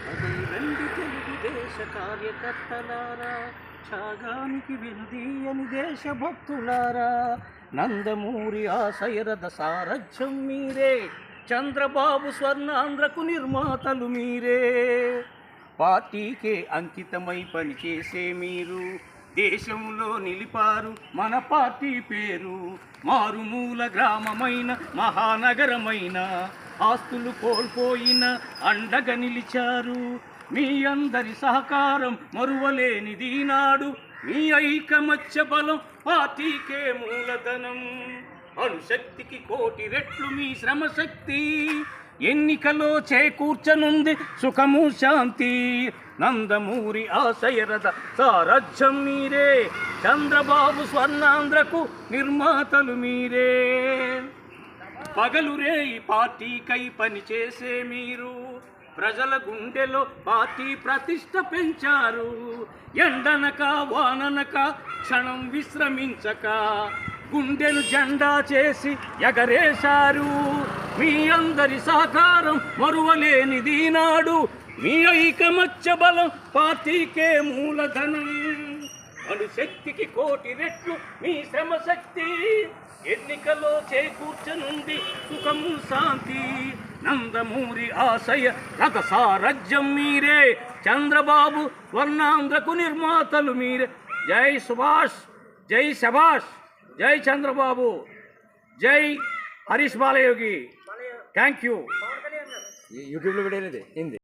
అది రండి తెలుగుదేశ కార్యకర్తలారా, త్యాగానికి వెనుదీయని దేశభక్తులారా, నందమూరి ఆశయరథ సారథ్యం మీరే, చంద్రబాబు స్వర్ణాంధ్రకు నిర్మాతలు మీరే. పార్టీకే అంకితమై పనిచేసే మీరు దేశంలో నిలిపారు మన పార్టీ పేరు. మారుమూల గ్రామమైన మహానగరమైన ఆస్తులు కోల్పోయిన అండగా నిలిచారు. మీ అందరి సహకారం మరువలేనిది నాడు. మీ ఐకమత్య బలం పార్టీకే మూలధనం. అణుశక్తికి కోటి రెట్లు మీ శ్రమశక్తి. ఎన్నికలో చేకూర్చనుంది సుఖము శాంతి. నందమూరి ఆశయరథ సారథ్యం మీరే, చంద్రబాబు స్వర్ణాంధ్రకు నిర్మాతలు మీరే. పగలురే ఈ పార్టీకై పనిచేసే మీరు ప్రజల గుండెలో పార్టీ ప్రతిష్ట పెంచారు. ఎండనక వాననక క్షణం విశ్రమించక గుండెను జెండా చేసి ఎగరేశారు. మీ అందరి సహకారం మరువలేనిది నాడు. మీ ఐకమత్య బలం పార్టీకే మూలధనం. అణుశక్తికి కోటి రెట్లు మీ శ్రమశక్తి. ఎన్నికలో చేకూర్చనుంది సుఖము శాంతి. నందమూరి ఆశయ రథ సారథ్యం మీరే, చంద్రబాబు స్వర్ణాంధ్రకు నిర్మాతలు మీరే. జై సుభాష్, జై శభాష్, జై చంద్రబాబు, జై హరీష్ బాలయోగి. Thank you. యూట్యూబ్లో వీడియో హిందీ